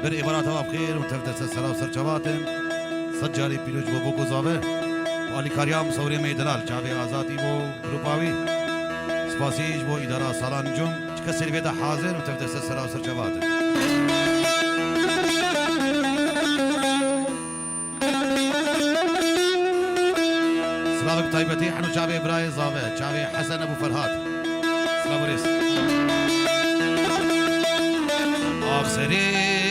بر عبارات و بخیر متفدس سلام سر چواتن سجاری پیروز بو گزاوه والی کاریام سوری میدلال چاوی آزادی بو گروپاوی سپاسیج بو اداره سالان جم چکه سرویت حاضر متفدس سلام سر چواتن سلام طيبتي حنو چاوی برای زاوه چاوی حسن ابو فرهاد سلام وريس آخسری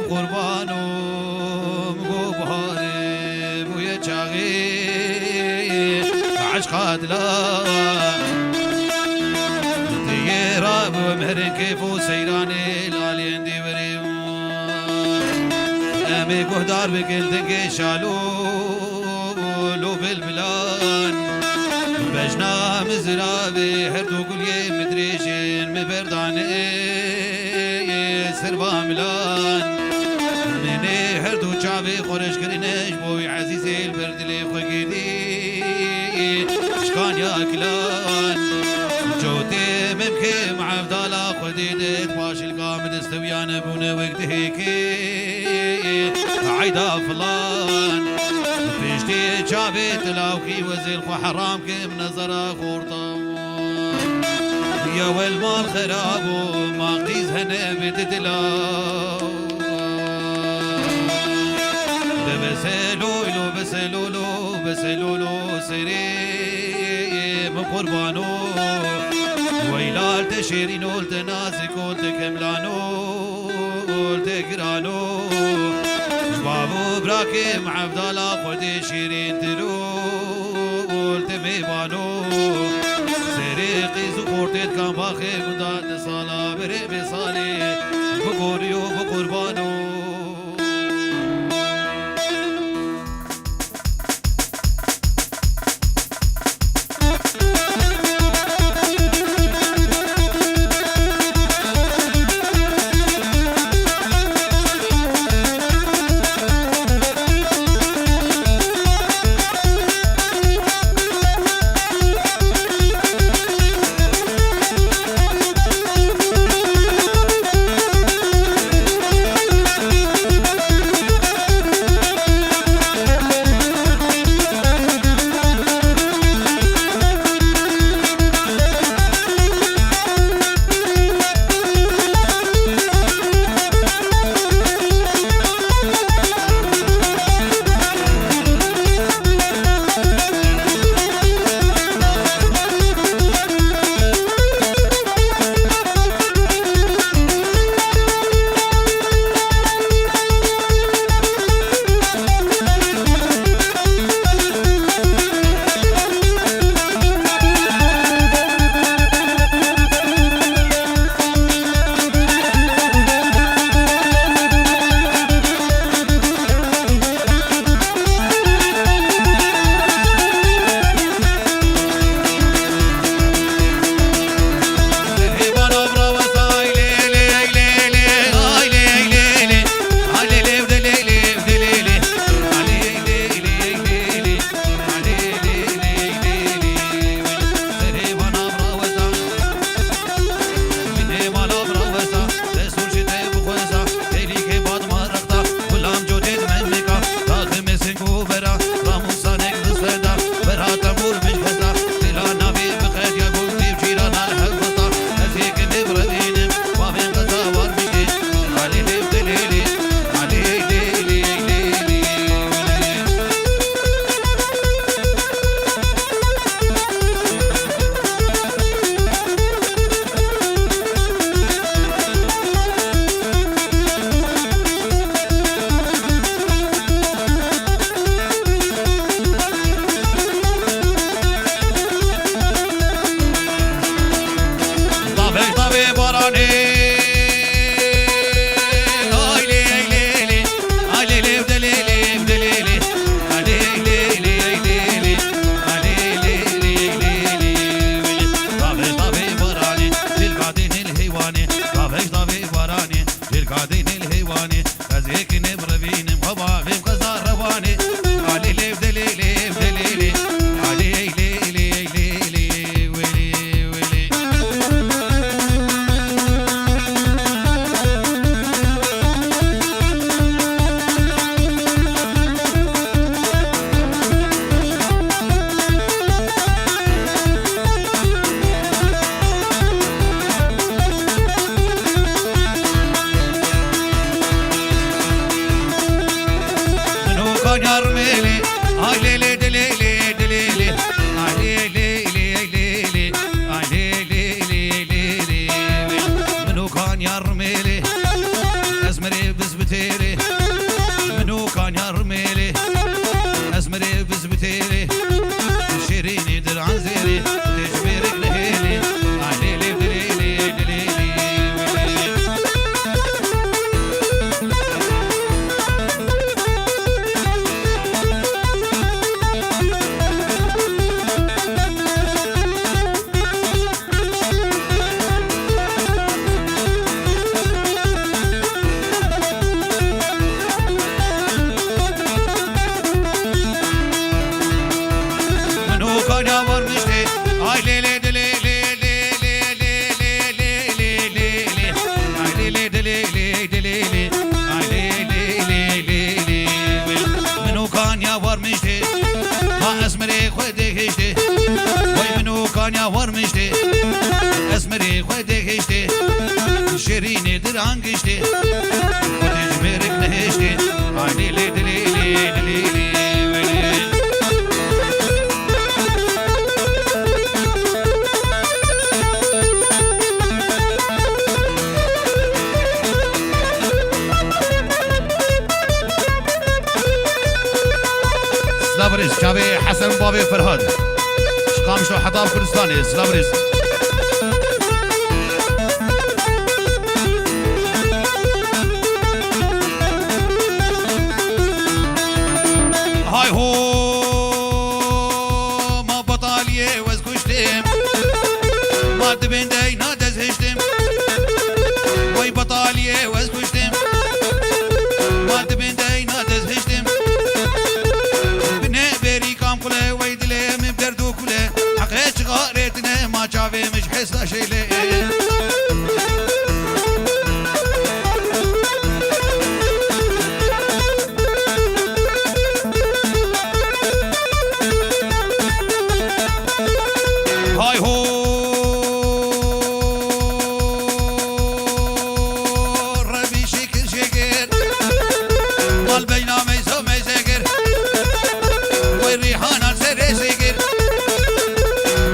قربانم گو بهاره بوی چاقی عشقات لا دیگه راب و مهرن کیف و سیران لالین دیوریم امی گهدار بگل دنگ شالو لو بالبلان بجنا مزرابي هردو قليه مدريشين مبرداني سربا ملان مني هردو شعبي خورش كرينش بوي عزيزي البردلي خقيدي شكان يا كلان جوتي ممكن مع عبدالا خديدت باش القامد استويان بونا وقت هيكي عيدا فلان بيشتي شعبي تلاوكي وزيل خو حرام كم نظرة خورطان يا والمال خرابو ما قيز هنا بتتلاو بسلولو بسلولو بسلولو سري بقربانو ويلال تشيرينو تنازكو تكملانو تقرانو بابو براكي مع عبدالا خدي شيرين تلول تميبانو سريقي زقورتيت كان باخي قدان صالا بري بصالي بقوريو بقربانو جيران قشتي وتجبرك نهشتي عيني لي دليلي دليلي سلابريز شابي حسن بابي فرهاد شقامشو حطاب كردستاني سلابريز هاي هو ما بطاليه وزكشتم ما تبين دينا دزهشتم وي بطاليه وزكشتم ما تبين دينا دزهشتم بني بيري كام كله ويدلي من بردو كله حقيت غارتنا ما شافي مش حسنا شيلي هاي هو ربي شكر شكر مال بينا ميسو ميسكر وي ريحان السر سكر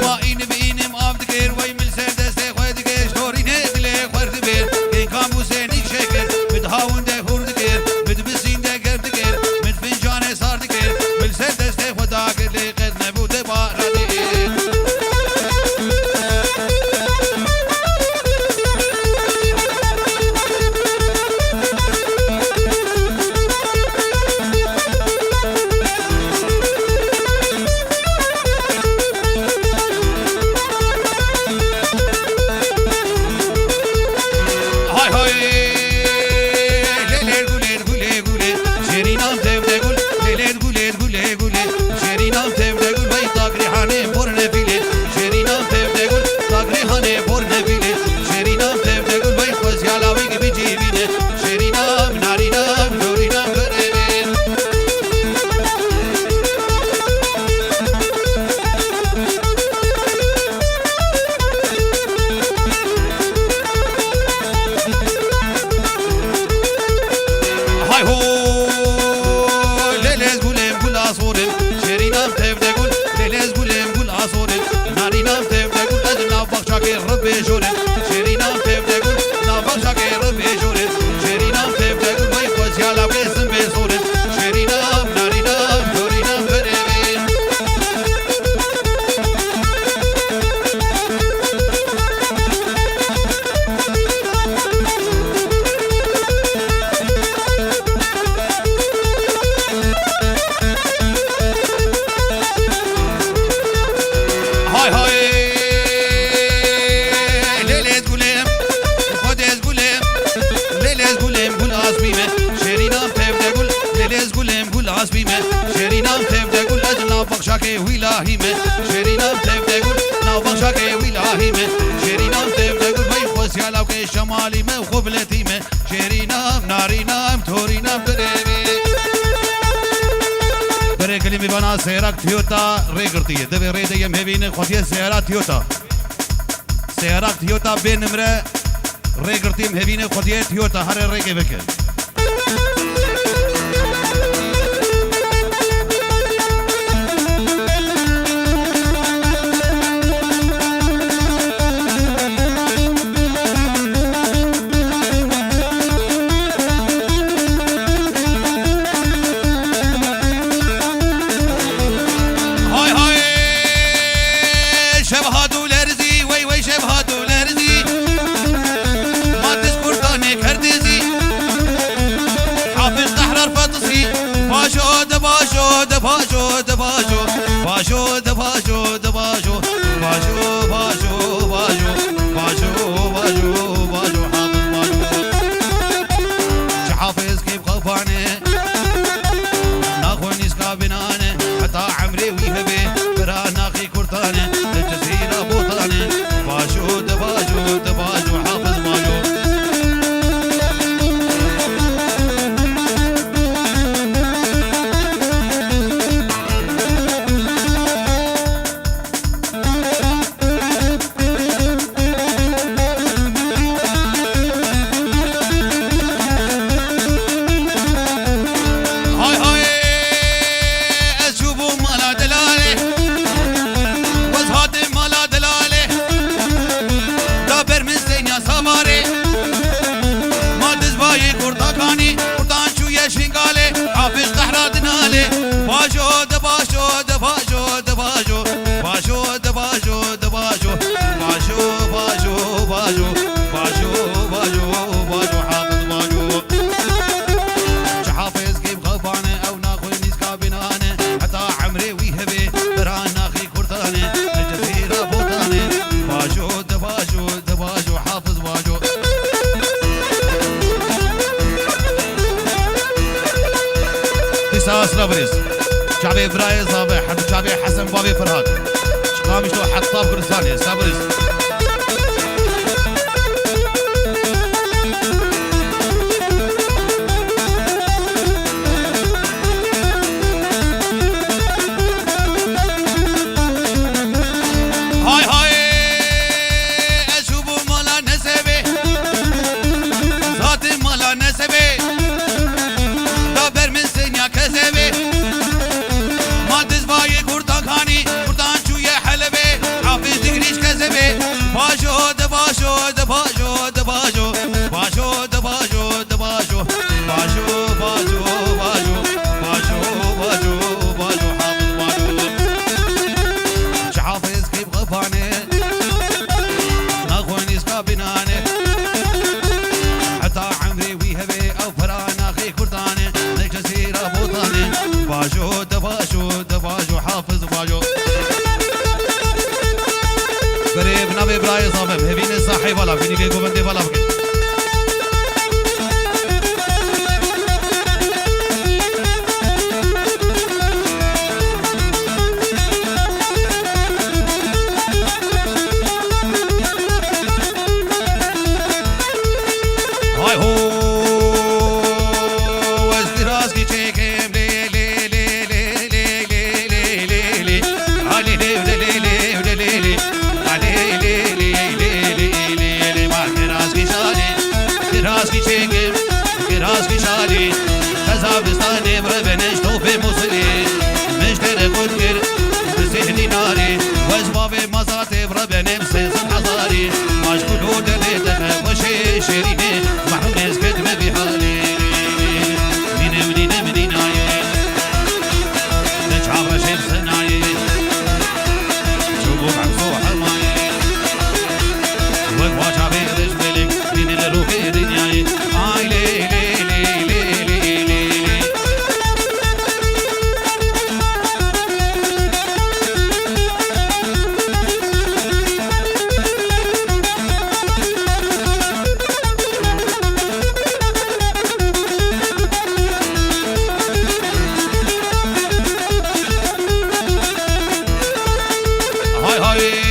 ما إن بين مابدكر وي مل سر دسته خدكر شوري ندلي خرد بير كين كامو سنيك شكر بدهاون ده خردكر بدبسين ده گردكر مد فنجان ساردكر مل سر دسته خدا كر قد نبوده بارده بخشاكي ولاهيمه شرينام تبدقول ناو بخشاكي ولاهيمه شرينام تبدقول بي خوسيالاو كي شمالي ما وخبلتيمه شرينام نارينام تورينام دريبي بري كلمي بنا سيراك تيوتا ريغرتيه دبي ريده يمهبين خوتيه سيارات تيوتا سيراك تيوتا بنمره ريغرتيه مهبين خوتيه تيوتا هر ريغي بكن صبريس شعبي براي صابي حد شعبي حسن بابي فرهاد شقامش تو حطاب كرساني صبريس قريب نبي براي صابب هبين الصاحي بلا فيني كي قوبندي بلا بكي هاي هو وزدي راسكي تشيكيم لي لي لي لي لي لي لي لي لي علي لي لي لي لي لي كراسكي شيكم كراسكي شادي كزابستاني بربنش توفي مصري مشتري قدر بسهني ناري وزبابي مصاتي بربني بسيس الحضاري مشكلو دليتنا وشي شريني محمد اسكت مبي حالي منين ناي نجعب شيب سناي شوفو عمسو حرماي وقواجع بيرش بلك من الروكي دنياي آي لي لي لي لي لي لي لي هاي هاي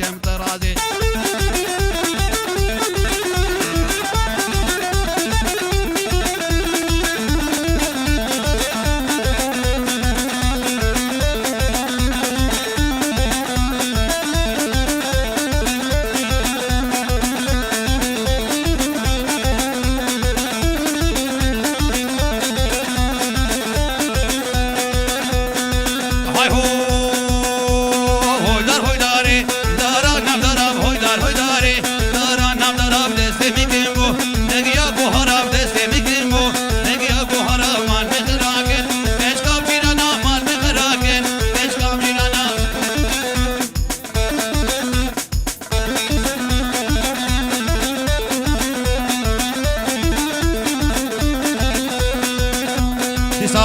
کم ترازی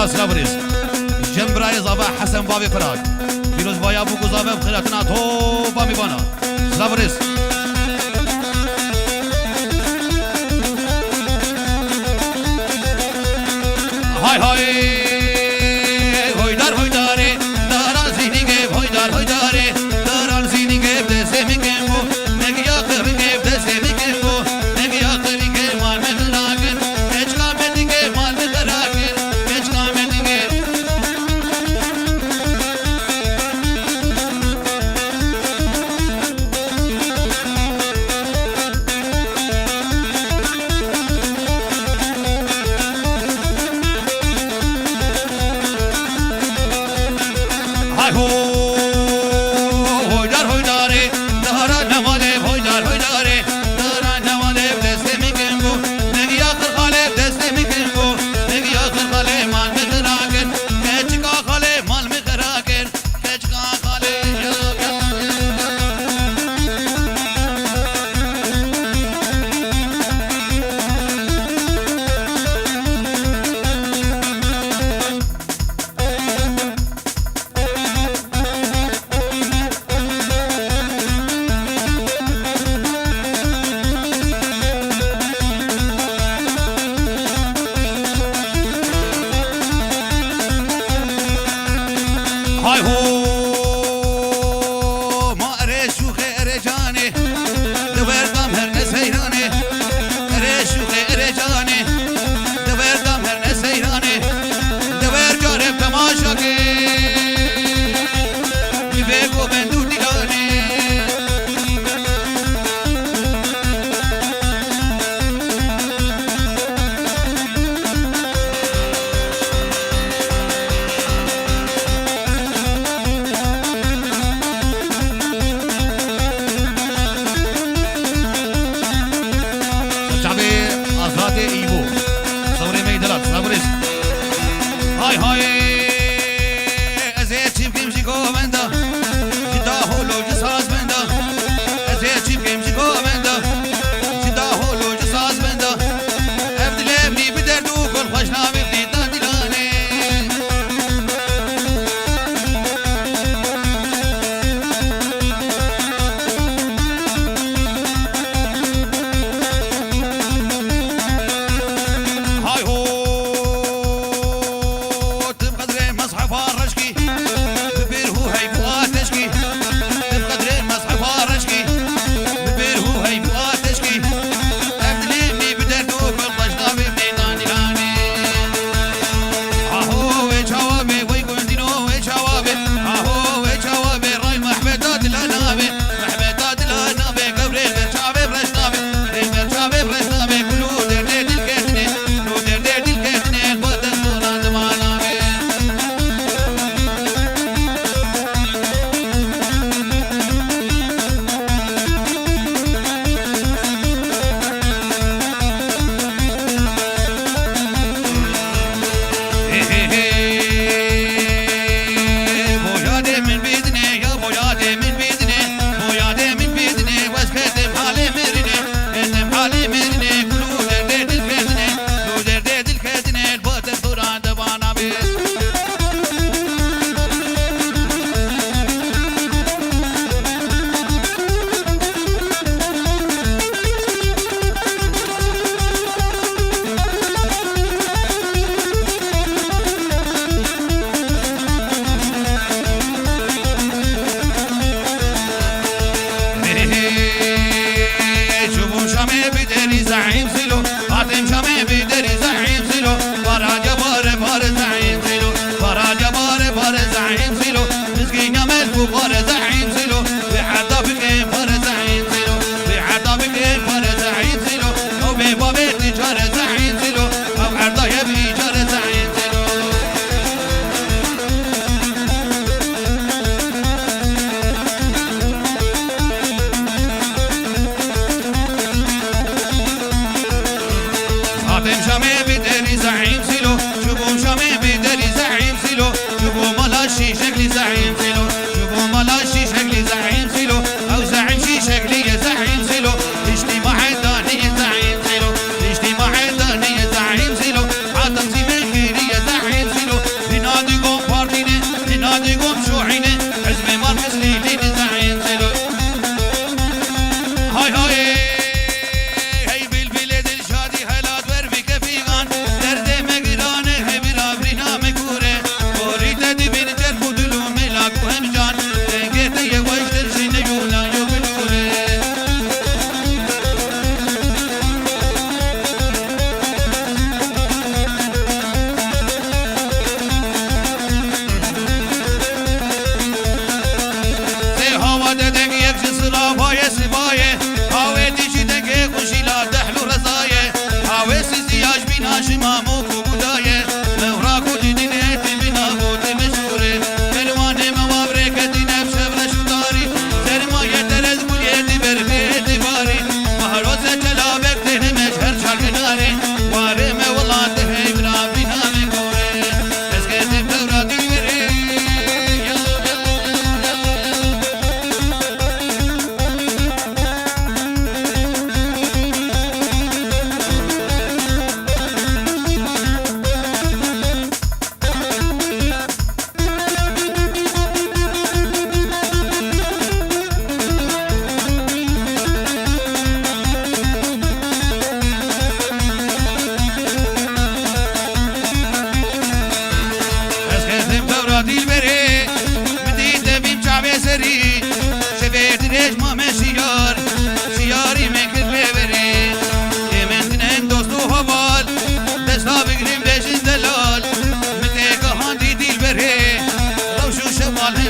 سلابريس جنبراي زابا حسن بابي فراق فيروز بايا بو غزابه بخيراتنا تو بامي بانا سلابريس هاي هاي هويدار هويداري داران زينينگه هويدار هويداري داران زينينگه بسمينگه نگيا خرينگه بسمينگه نگيا خرينگه مال مخلاقن اچكا مدينگه مال مخلاقن اچكا مدينگه هاي هو هويدار هويداري داران نماله هويدار هويداري داران نماله بسمينگه نگيا خرخاله بسمينگه نگيا خرخاله مال مخلاقن اچكا خاله مال مخلاقن اچكا خاله هاي هو ما اريشو خير جاني دبر دم هر نسيراني اريشو خير جاني دبر دم هر نسيراني دبر جارب تماشا کے بيبو بندو ديگاني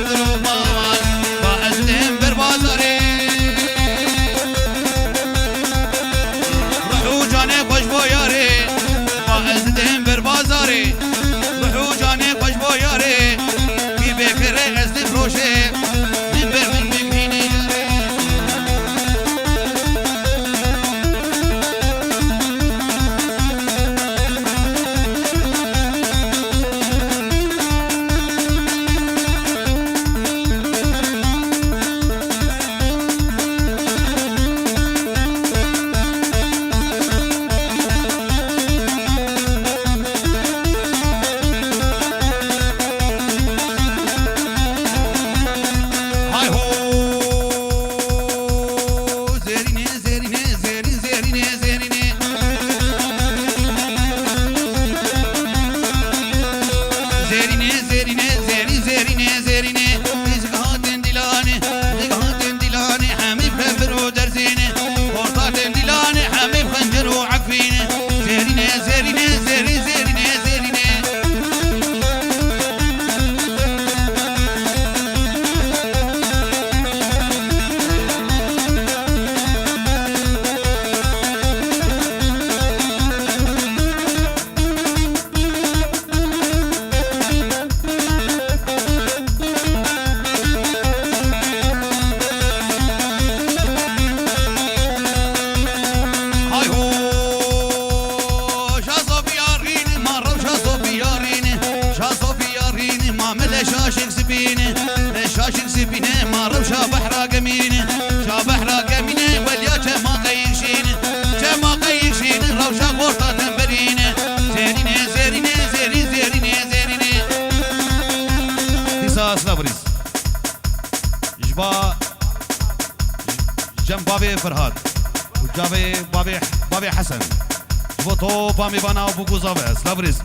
دروبان بازدم بر بازاری روحو جانه خوش بویاری بازدم بر بازاری روحو جانه خوش بویاری کی بکره از روشه من بر من ببینی شاشك سبينه شاشك سبينه ما رب شابح راقمينه شابح راقمينه واليا ما قيشينه ما قيشينه روشا غورطة تنبرينه زيرينه زيرينه زيري زيرينه زيرينه قصاص لابريز جبا جنب بابي فرهاد وجابي بابي حسن جبا تو بامي بانا وبوكو زافيس لابريز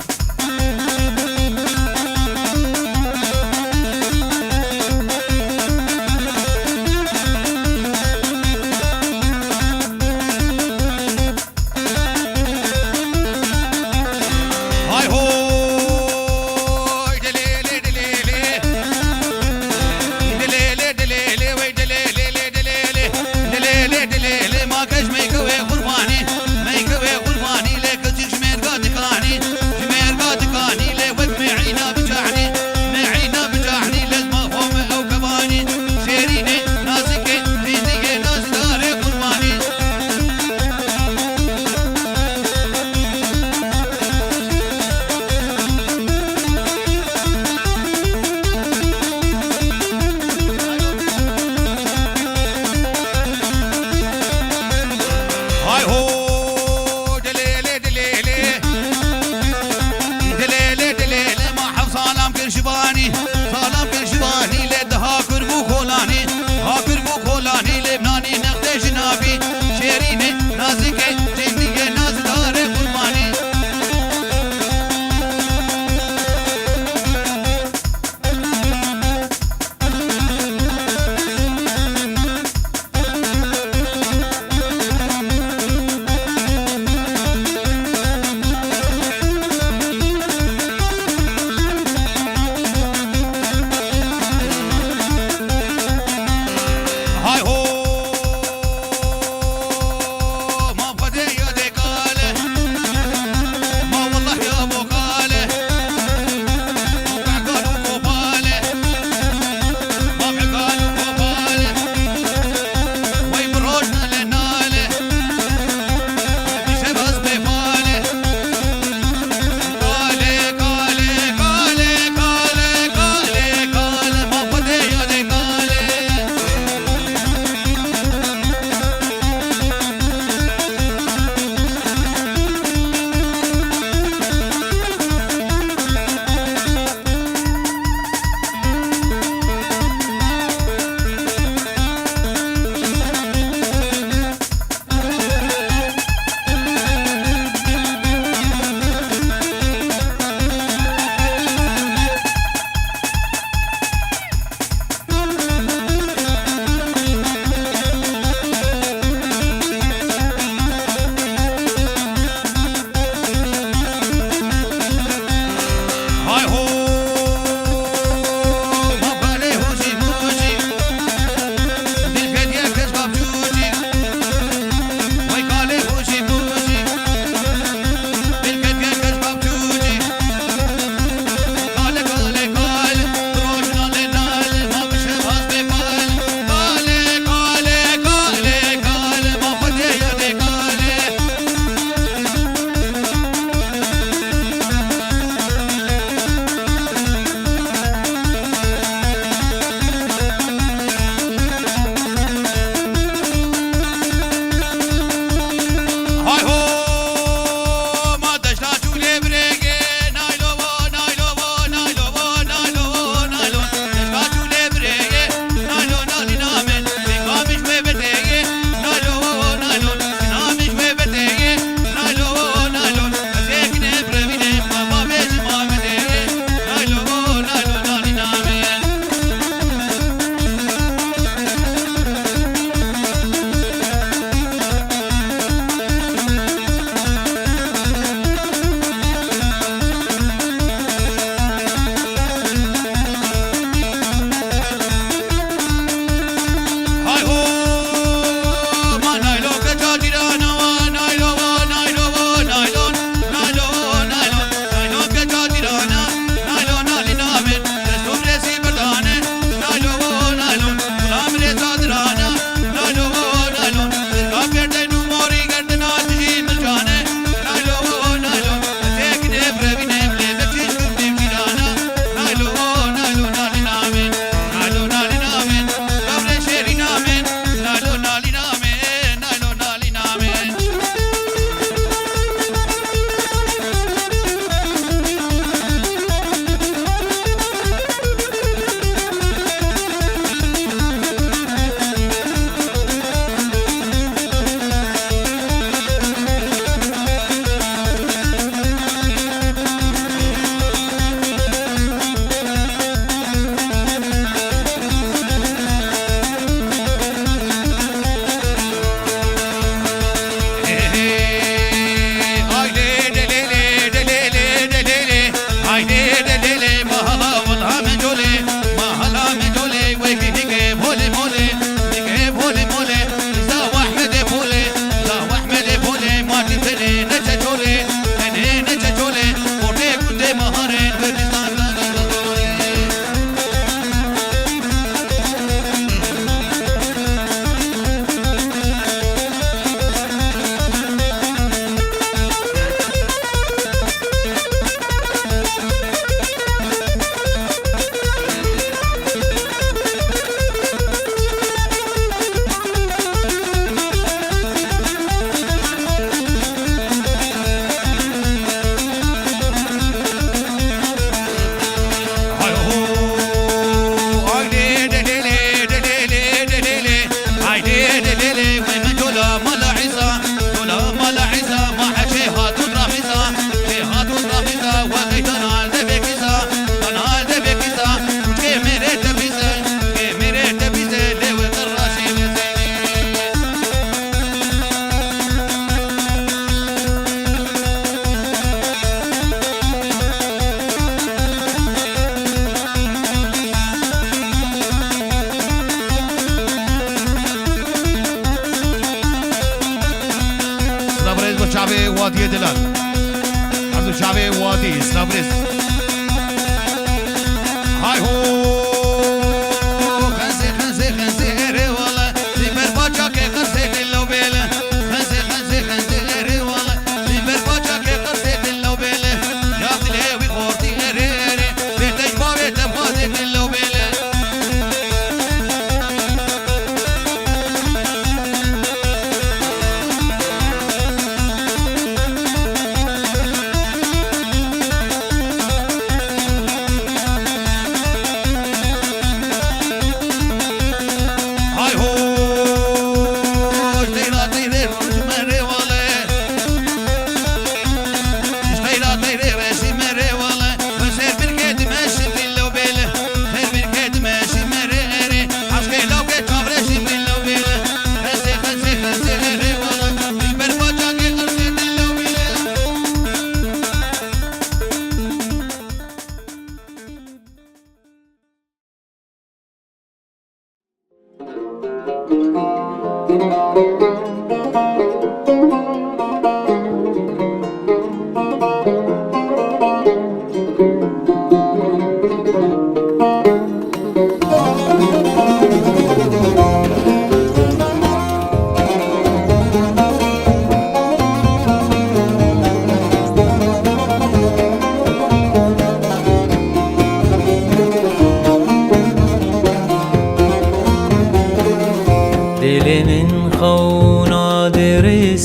Kani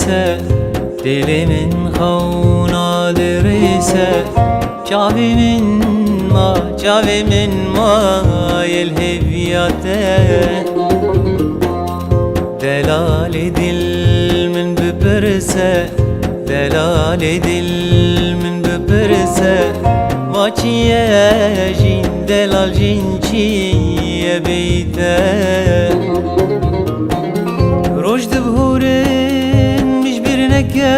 برسه دل من خونا درسه چاوی من ما الهویاته دلال دل من بپرسه دلال دل من بپرسه ما چیه جین دلال جین چیه بیته رشد بهورن مش برنکه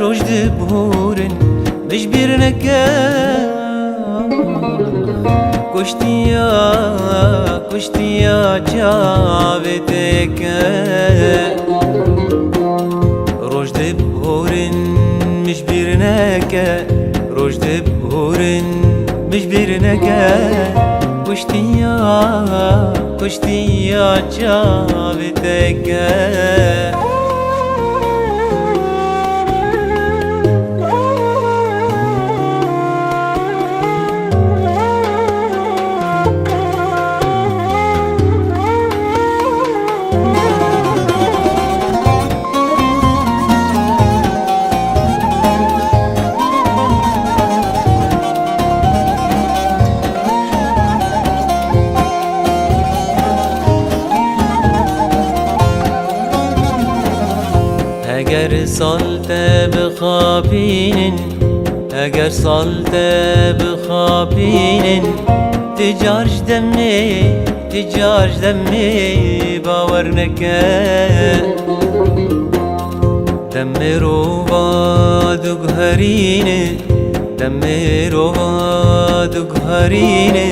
رشد بهورن مش برنکه کشتیا چاوتکه رشد بهورن مش برنکه رشد بهورن مش برنکه کشتیا چاوتکه اگر سالت بخابینن اگر سالت بخابینن تجارج دمی باور نکه دمی رو بادو گهرینه دمی رو بادو گهرینه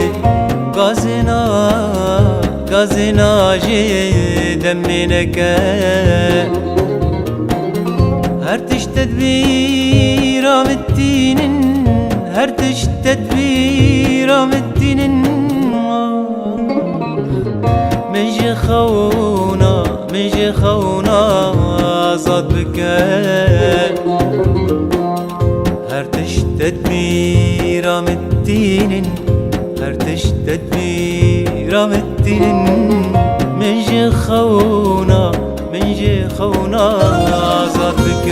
گازنا جی دمی نکه هر تش تدبير متينن هر تش تدبير متينن منجي خونا صاد بك هر تش تدبير متينن هر تش تدبير متينن منجي خونا صاد بك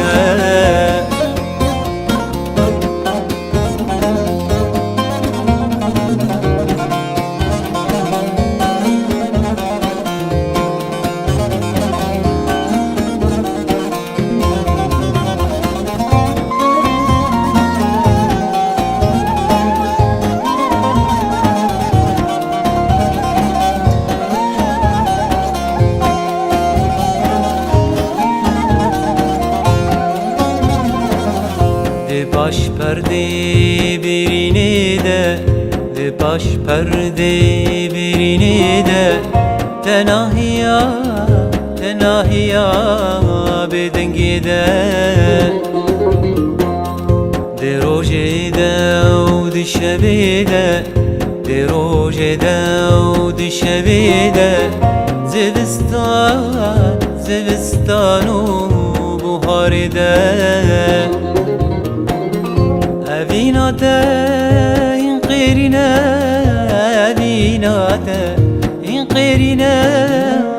baş perde birini de baş perde birini de tenahiya bedengi de roje de u dişebi de roje de u dişebi de zivistanu buhari de أبيناته إن قيرنا أبيناته إن قيرنا